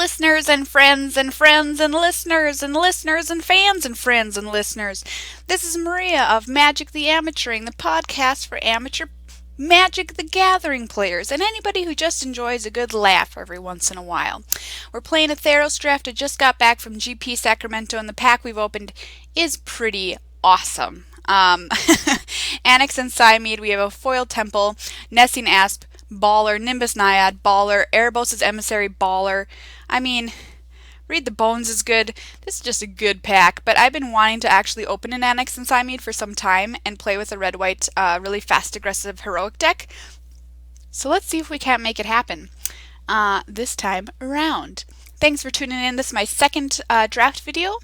listeners and friends and friends and listeners and listeners and fans and friends and listeners. This is Maria of Magic the Amateuring, the podcast for amateur Magic the Gathering players and anybody who just enjoys a good laugh every once in a while. We're playing a Theros draft. I just got back from GP Sacramento and the pack we've opened is pretty awesome. Annex and Siamede, we have a Foil Temple, Nessing Asp, Baller, Nimbus Naiad, Baller, Erebos' Emissary, Baller. I mean, Read the Bones is good. This is just a good pack, but I've been wanting to actually open an Annex and Siamede for some time and play with a red-white, really fast, aggressive, heroic deck. So let's see if we can't make it happen this time around. Thanks for tuning in. This is my second draft video,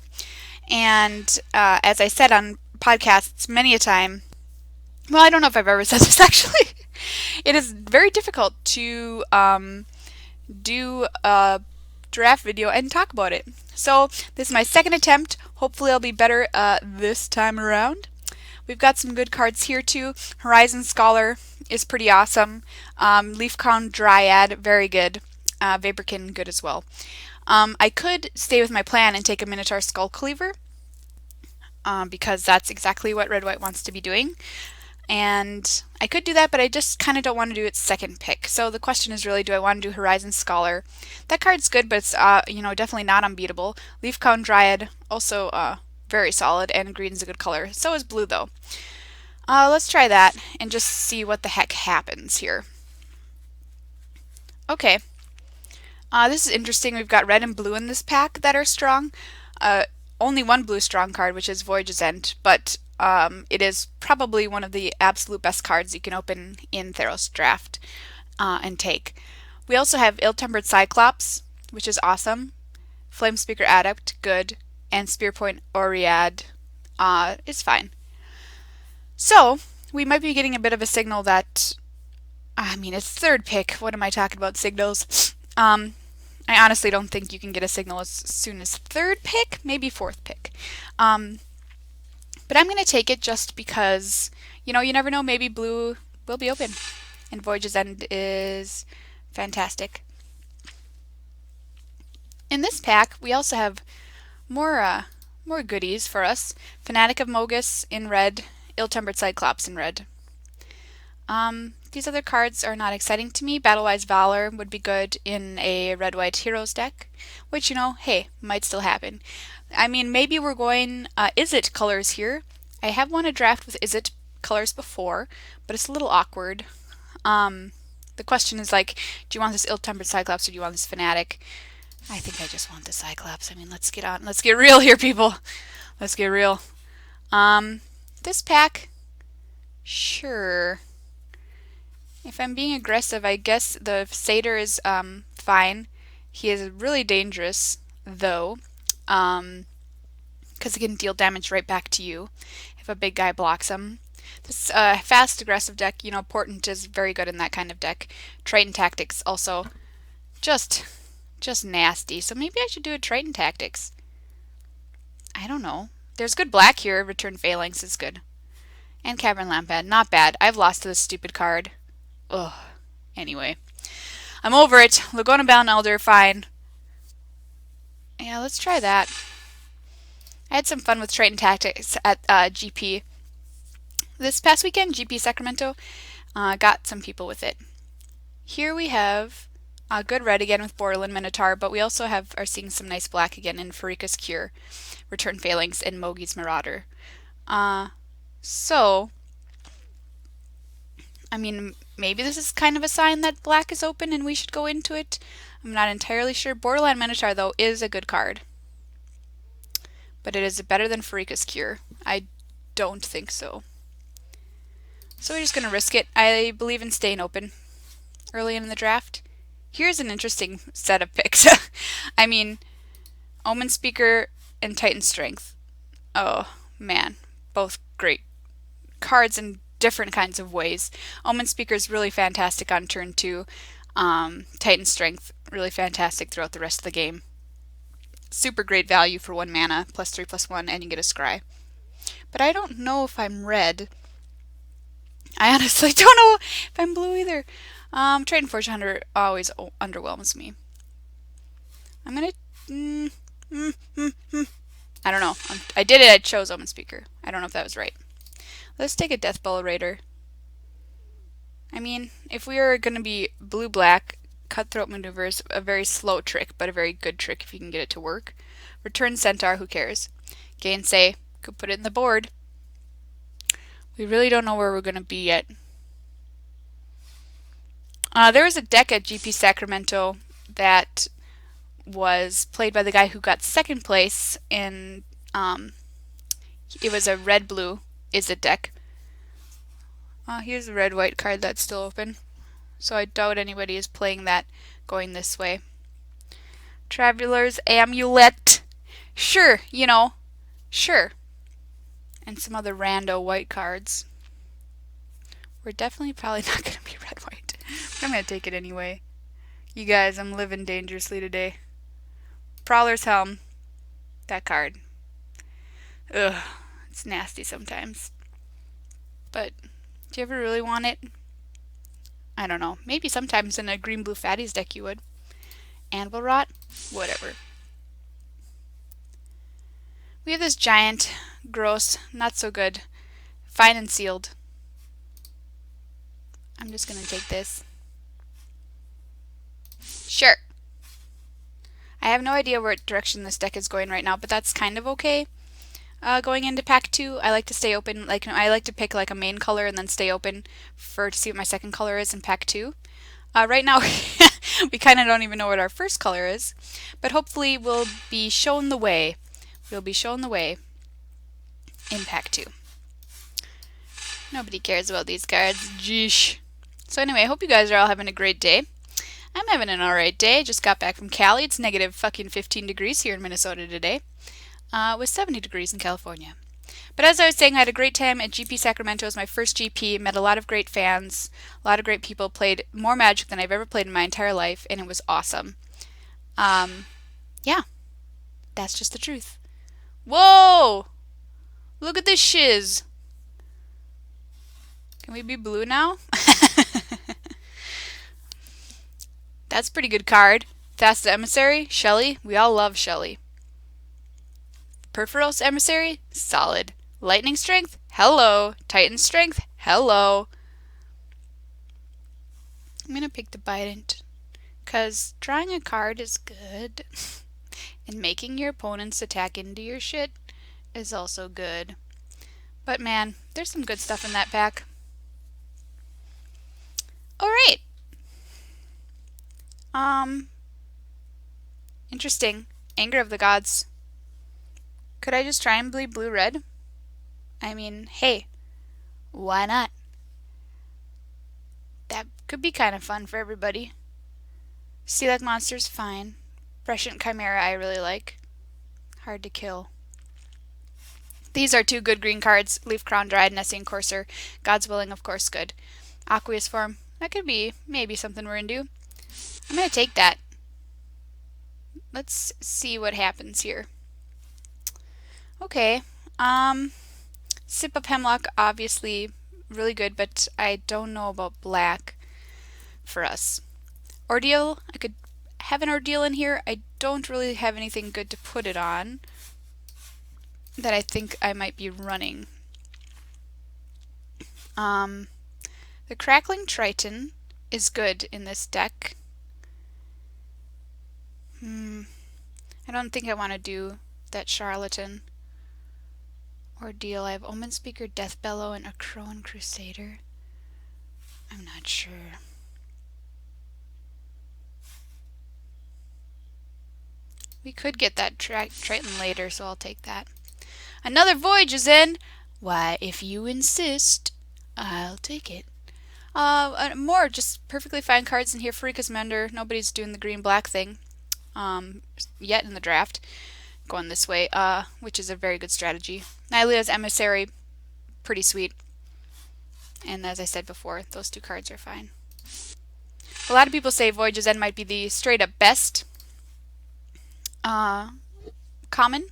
and as I said on podcasts many a time, well, I don't know if I've ever said this actually. It is very difficult to do a draft video and talk about it. So this is my second attempt. Hopefully I'll be better this time around. We've got some good cards here too. Horizon Scholar is pretty awesome. Leafcrown Dryad, very good. Vaporkin, good as well. I could stay with my plan and take a Minotaur Skull Cleaver because that's exactly what Red-White wants to be doing. And I could do that, but I just kind of don't want to do its second pick. So the question is really, do I want to do Horizon Scholar? That card's good, but it's definitely not unbeatable. Leafcrown Dryad, also very solid, and green's a good color. So is blue, though. Let's try that and just see what the heck happens here. Okay. This is interesting. We've got red and blue in this pack that are strong. Only one blue strong card, which is Voyage's End, but it is probably one of the absolute best cards you can open in Theros draft and take. We also have Ill-Tempered Cyclops, which is awesome. Flamespeaker Adept, good. And Spearpoint Oread is fine. So, we might be getting a bit of a signal that, it's third pick. What am I talking about, signals? I honestly don't think you can get a signal as soon as third pick, maybe fourth pick. But I'm going to take it just because, you never know, maybe blue will be open. And Voyage's End is fantastic. In this pack, we also have more goodies for us. Fanatic of Mogus in red, Ill-Tempered Cyclops in red. These other cards are not exciting to me. Battle-Wise Valor would be good in a red-white heroes deck, which, hey, might still happen. Maybe we're going Izzet colors here. I have won a draft with Izzet colors before, but it's a little awkward. The question is do you want this Ill-Tempered Cyclops or do you want this Fanatic? I think I just want the Cyclops. Let's get real here, people. Let's get real. This pack, sure. If I'm being aggressive, I guess the Satyr is fine. He is really dangerous, though, because he can deal damage right back to you if a big guy blocks him. This fast, aggressive deck, Portent is very good in that kind of deck. Triton Tactics also just nasty. So maybe I should do a Triton Tactics. I don't know. There's good black here. Return Phalanx is good. And Cavern Lampad, not bad. I've lost to this stupid card. Ugh. Anyway. I'm over it. Laguna Bound Elder, fine. Yeah, let's try that. I had some fun with Triton Tactics at GP. This past weekend, GP Sacramento, got some people with it. Here we have good red again with Borderland Minotaur, but we also are seeing some nice black again in Farika's Cure, Return Phalanx, and Mogi's Marauder. Maybe this is kind of a sign that black is open and we should go into it. I'm not entirely sure. Borderland Minotaur, though, is a good card. But it is better than Farika's Cure. I don't think so. So we're just going to risk it. I believe in staying open early in the draft. Here's an interesting set of picks. Omen Speaker and Titan Strength. Oh, man. Both great cards in different kinds of ways. Omen Speaker is really fantastic on turn 2. Titan Strength, really fantastic throughout the rest of the game. Super great value for 1 mana, +3/+1, and you get a Scry. But I don't know if I'm red. I honestly don't know if I'm blue either. Triton Fortune Hunter always underwhelms me. I'm gonna... Mm, I don't know. I did it. I chose Omen Speaker. I don't know if that was right. Let's take a Death Bell Raider. I mean, if we are going to be blue-black, Cutthroat Maneuver is a very slow trick, but a very good trick if you can get it to work. Return Centaur, who cares? Gainsay, could put it in the board. We really don't know where we're going to be yet. There was a deck at GP Sacramento that was played by the guy who got second place in, it was a red-blue Izzet deck. Here's a red-white card that's still open. So I doubt anybody is playing that going this way. Traveler's Amulet. Sure, you know. Sure. And some other rando white cards. We're definitely probably not going to be red-white. But I'm going to take it anyway. You guys, I'm living dangerously today. Prowler's Helm. That card. Ugh. It's nasty sometimes. But, do you ever really want it? I don't know. Maybe sometimes in a green-blue fatties deck you would. Anvil Rot? Whatever. We have this giant, gross, not so good, fine and sealed. I'm just going to take this. Sure. I have no idea what direction this deck is going right now, but that's kind of okay. Going into pack 2, I like to stay open. Like I like to pick like a main color and then stay open to see what my second color is in pack 2. Right now, we kind of don't even know what our first color is, but hopefully we'll be shown the way. We'll be shown the way in pack 2. Nobody cares about these cards. Jeesh. So anyway, I hope you guys are all having a great day. I'm having an alright day. Just got back from Cali. It's negative fucking 15 degrees here in Minnesota today. It was 70 degrees in California. But as I was saying, I had a great time at GP Sacramento. It was my first GP. Met a lot of great fans. A lot of great people. Played more Magic than I've ever played in my entire life. And it was awesome. Yeah. That's just the truth. Whoa! Look at this shiz. Can we be blue now? That's a pretty good card. Fast Emissary, Shelly. We all love Shelly. Perforos Emissary, solid. Lightning Strength, hello. Titan Strength, hello. I'm going to pick the Bident, because drawing a card is good, and making your opponents attack into your shit is also good. But man, there's some good stuff in that pack. Alright. Interesting. Anger of the Gods. Could I just try and bleed blue-red? I mean, hey, why not? That could be kind of fun for everybody. Sea-like Monster's fine. Prescient Chimera I really like. Hard to kill. These are two good green cards. Leaf Crown Dryad, Nessian Courser. God's Willing, of course, good. Aqueous Form. That could be maybe something we're into. I'm going to take that. Let's see what happens here. Okay. Sip of Hemlock, obviously really good, but I don't know about black for us. Ordeal, I could have an Ordeal in here. I don't really have anything good to put it on that I think I might be running. The Crackling Triton is good in this deck. I don't think I want to do that Charlatan. Ordeal. I have Omen Speaker, Death Bellow, and a Crowan Crusader. I'm not sure. We could get that Triton later, so I'll take that. Another Voyage is in! Why, if you insist, I'll take it. More just perfectly fine cards in here. Farika's Mender. Nobody's doing the green-black thing yet in the draft. Going this way, which is a very good strategy. Nylea's Emissary, pretty sweet. And as I said before, those two cards are fine. A lot of people say Voyage's End might be the straight up best common.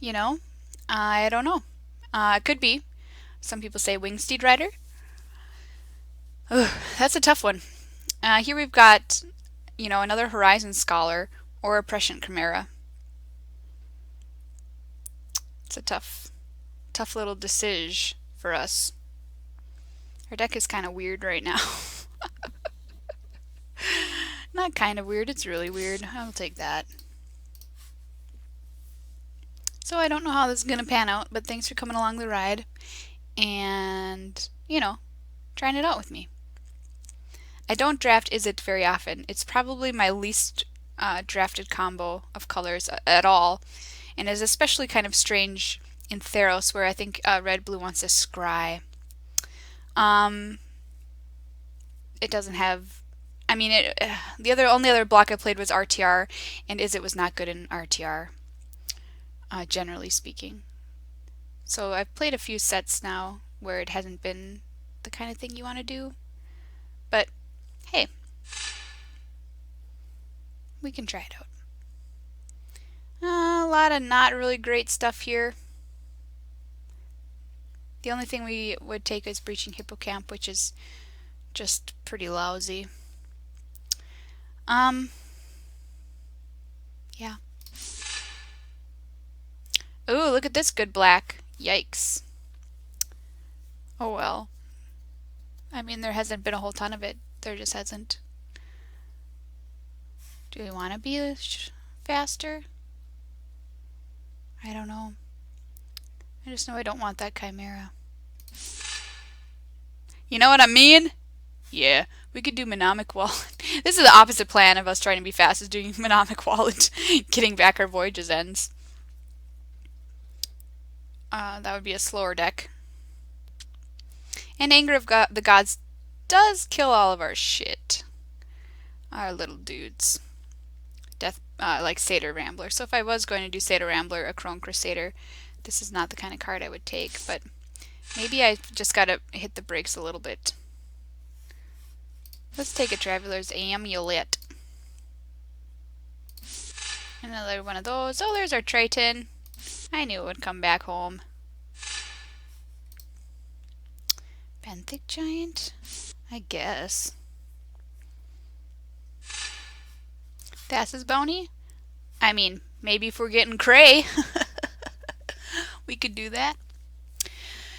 You know, I don't know. It could be. Some people say Wingsteed Rider. Ugh, that's a tough one. Here we've got, you know, another Horizon Scholar or a Prescient Chimera. It's a tough little decision for us. Our deck is kind of weird right now. Not kind of weird, it's really weird. I'll take that. So I don't know how this is going to pan out, but thanks for coming along the ride and, trying it out with me. I don't draft Izzet very often. It's probably my least drafted combo of colors at all, and is especially kind of strange in Theros, where I think red-blue wants a scry. It doesn't have. I mean, only other block I played was RTR, and Izzet was not good in RTR, generally speaking. So I've played a few sets now where it hasn't been the kind of thing you want to do, but hey, we can try it out. A lot of not really great stuff here. The only thing we would take is Breaching Hippocamp, which is just pretty lousy. Yeah. Ooh, look at this good black. Yikes. Oh well. I mean, there hasn't been a whole ton of it. There just hasn't. Do we want to be faster? I don't know. I just know I don't want that Chimera. You know what I mean? Yeah, we could do Mnemonic Wall. This is the opposite plan of us trying to be fast, is doing Mnemonic Wall and getting back our Voyage's Ends. That would be a slower deck. And Anger of the Gods does kill all of our shit. Our little dudes. Like Satyr Rambler. So if I was going to do Satyr Rambler, a Chrome Crusader, this is not the kind of card I would take, but maybe I just gotta hit the brakes a little bit. Let's take a Traveler's Amulet. Another one of those. Oh, there's our Triton. I knew it would come back home. Benthic Giant? I guess. Thassa's Bounty? I mean, maybe if we're getting cray, we could do that.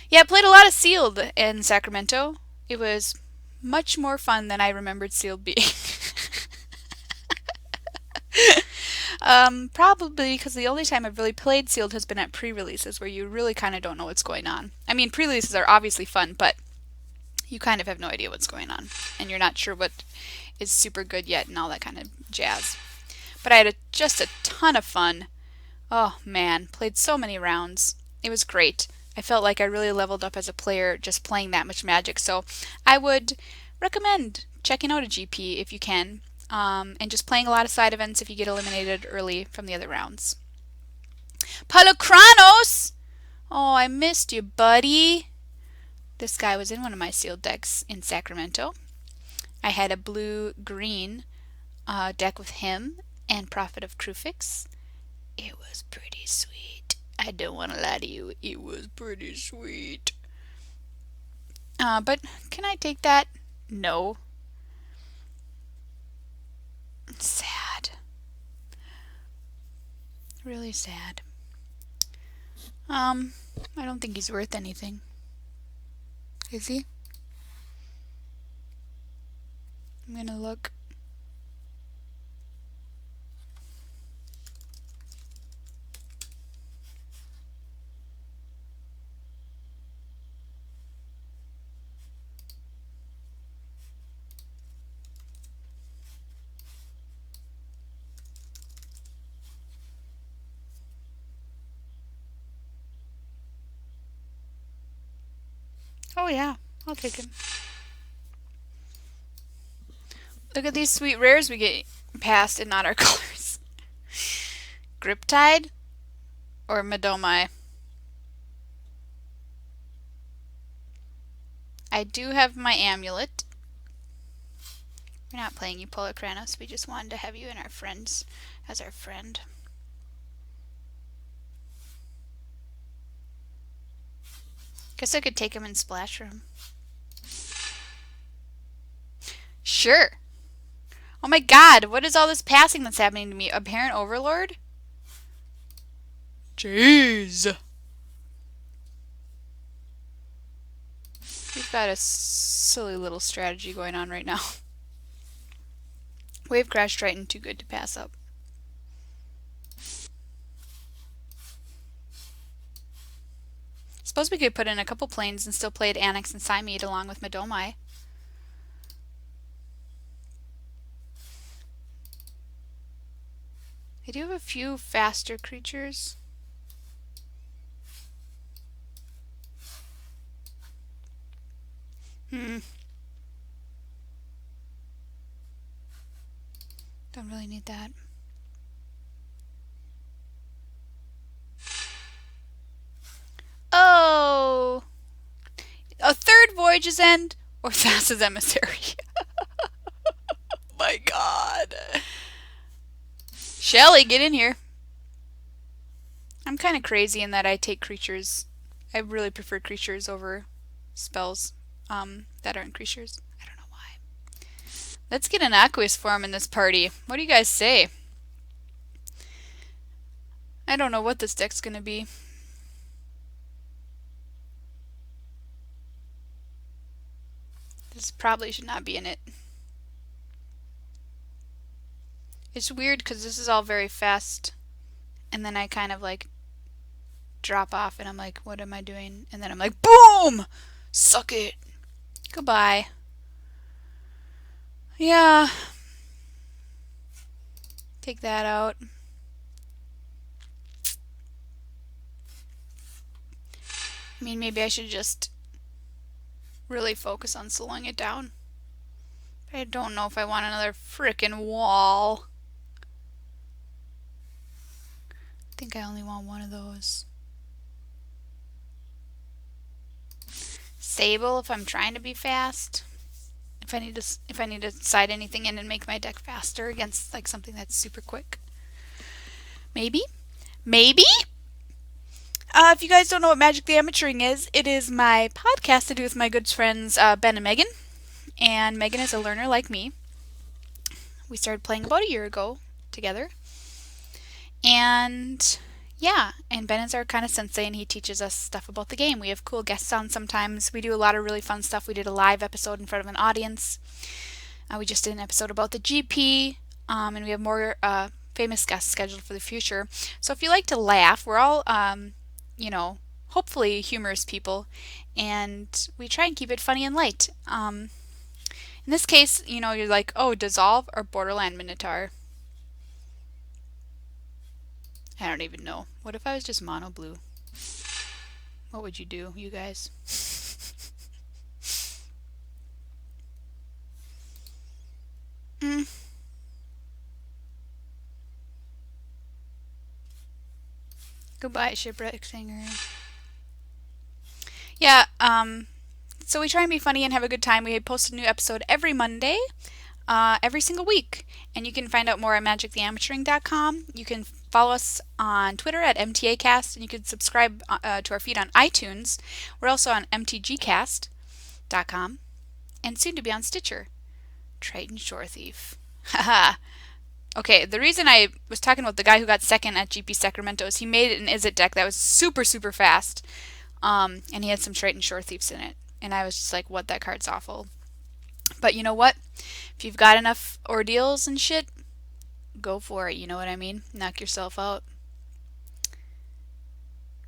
Yeah, I played a lot of Sealed in Sacramento. It was much more fun than I remembered Sealed being. Probably because the only time I've really played Sealed has been at pre-releases, where you really kind of don't know what's going on. I mean, pre-releases are obviously fun, but you kind of have no idea what's going on, and you're not sure what is super good yet and all that kind of jazz. But I had just a ton of fun. Oh man, played so many rounds. It was great. I felt like I really leveled up as a player just playing that much Magic. So I would recommend checking out a GP if you can, and just playing a lot of side events if you get eliminated early from the other rounds. Palokranos! Oh, I missed you, buddy. This guy was in one of my sealed decks in Sacramento. I had a blue-green deck with him and Prophet of Krufix. It was pretty sweet. I don't want to lie to you. It was pretty sweet. But can I take that? No. Sad. Really sad. I don't think he's worth anything. Is he? I'm gonna look. Oh yeah, I'll take him. Look at these sweet rares we get past and not our colors. Griptide or Medomai. I do have my amulet. We're not playing you, Polokranos. We just wanted to have you and our friends as our friend. Guess I could take him in Splash Room. Sure. Oh my god, what is all this passing that's happening to me? Apparent overlord? Jeez. We've got a silly little strategy going on right now. Wave Crash Triton, too good to pass up. Suppose we could put in a couple planes and still play at Annex and Siamede along with Madomai. I do have a few faster creatures. Don't really need that. Oh! A third Voyage's End or Thassa's Emissary. My god. Shelly, get in here. I'm kind of crazy in that I take creatures. I really prefer creatures over spells that aren't creatures. I don't know why. Let's get an Aqueous form in this party. What do you guys say? I don't know what this deck's gonna be. This probably should not be in it. It's weird because this is all very fast, and then I kind of like drop off and I'm like, what am I doing? And then I'm like, boom! Suck it! Goodbye. Yeah. Take that out. I mean, maybe I should just really focus on slowing it down. But I don't know if I want another frickin' wall. I think I only want one of those. Sable if I'm trying to be fast. If I need to side anything in and make my deck faster against like something that's super quick. Maybe? Maybe? If you guys don't know what Magic the Amateuring is, it is my podcast to do with my good friends Ben and Megan. And Megan is a learner like me. We started playing about a year ago together. And yeah, and Ben is our kind of sensei and he teaches us stuff about the game. We have cool guests on sometimes. We do a lot of really fun stuff. We did a live episode in front of an audience. We just did an episode about the GP. And we have more famous guests scheduled for the future. So if you like to laugh, we're all, you know, hopefully humorous people. And we try and keep it funny and light. In this case, you know, you're like, oh, Dissolve or Borderland Minotaur? I don't even know. What if I was just mono blue? What would you do, you guys? Goodbye, Shipwreck Singer. Yeah, so we try and be funny and have a good time. We post a new episode every Monday, every single week. And you can find out more at magictheamateuring.com. You can follow us on Twitter at MTAcast, and you can subscribe to our feed on iTunes. We're also on mtgcast.com, and soon to be on Stitcher. Triton Shore Thief. Haha. Okay, the reason I was talking about the guy who got second at GP Sacramento is he made an Izzet deck that was super, super fast. And he had some Triton Shore Thieves in it. And I was just like, what, that card's awful. But you know what? If you've got enough ordeals and shit, go for it, you know what I mean? Knock yourself out.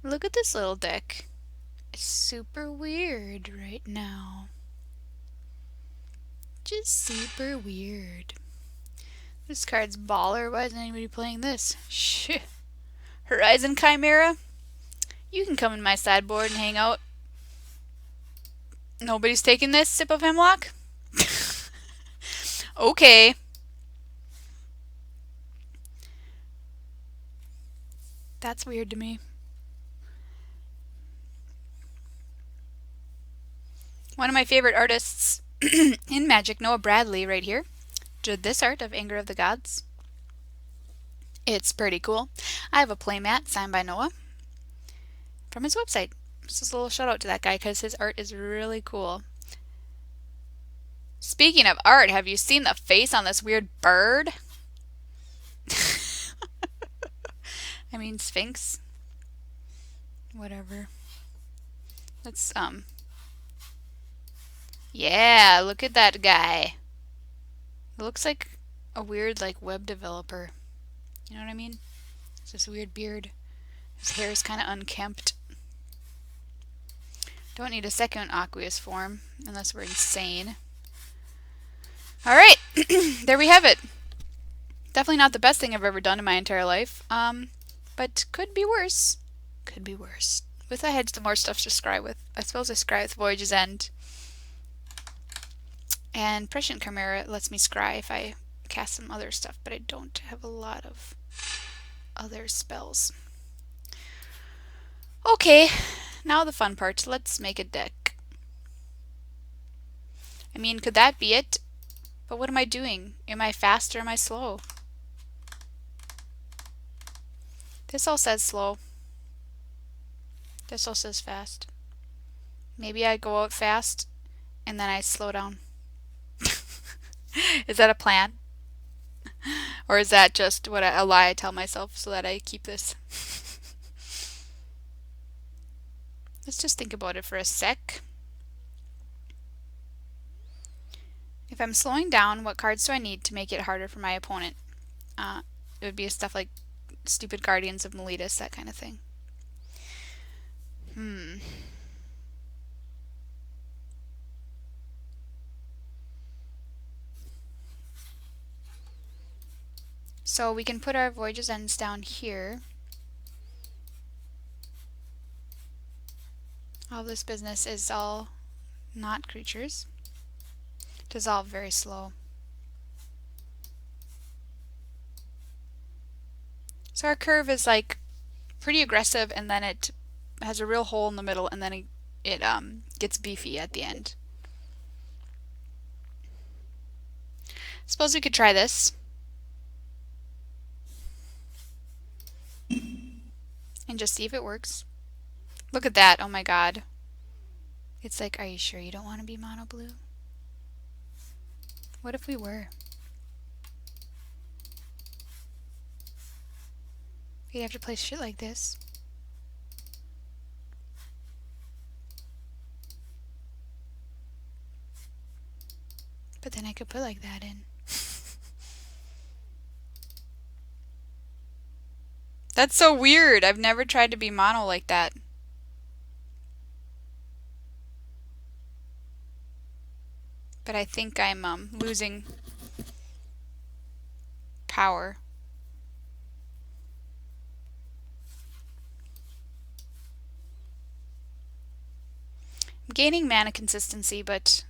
Look at this little deck. It's super weird right now. Just super weird. This card's baller. Why isn't anybody playing this? Shit. Horizon Chimera? You can come in my sideboard and hang out. Nobody's taking this, Sip of Hemlock? Okay. That's weird to me. One of my favorite artists in Magic, Noah Bradley, right here, did this art of Anger of the Gods. It's pretty cool. I have a playmat signed by Noah from his website. Just a little shout out to that guy because his art is really cool. Speaking of art, have you seen the face on this weird bird? I mean, Sphinx. Whatever. Let's, yeah, look at that guy. It looks like a weird, like, web developer. You know what I mean? It's this weird beard. His hair is kind of unkempt. Don't need a second aqueous form unless we're insane. Alright, there we have it. Definitely not the best thing I've ever done in my entire life. But could be worse. Could be worse. With I had some more stuff to scry with. I suppose I scry with Voyage's End. And Prescient Chimera lets me scry if I cast some other stuff, but I don't have a lot of other spells. Okay, now the fun part. Let's make a deck. I mean, could that be it? But what am I doing? Am I fast or am I slow? This all says slow. This all says fast. Maybe I go out fast and then I slow down. Is that a plan? Or is that just a lie I tell myself so that I keep this? Let's just think about it for a sec. If I'm slowing down, what cards do I need to make it harder for my opponent? It would be stuff like stupid Guardians of Meletus, that kind of thing. So we can put our Voyage's Ends down here. All this business is all not creatures. Dissolve very slow. So our curve is like pretty aggressive, and then it has a real hole in the middle, and then it gets beefy at the end. Suppose we could try this. And just see if it works. Look at that, oh my god. It's like, are you sure you don't want to be mono blue? What if we were? We'd have to play shit like this. But then I could put like that in. That's so weird. I've never tried to be mono like that. But I think I'm losing power. I'm gaining mana consistency, but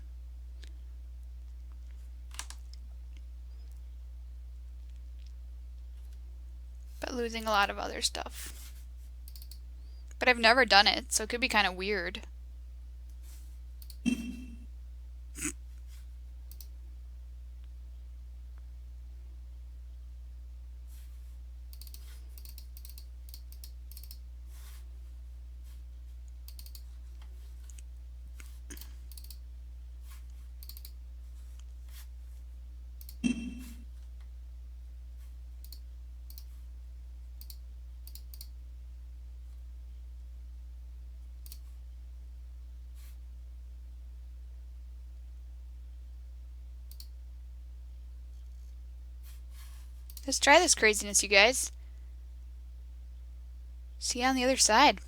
losing a lot of other stuff. But I've never done it, so it could be kind of weird. Let's try this craziness, you guys. See you on the other side.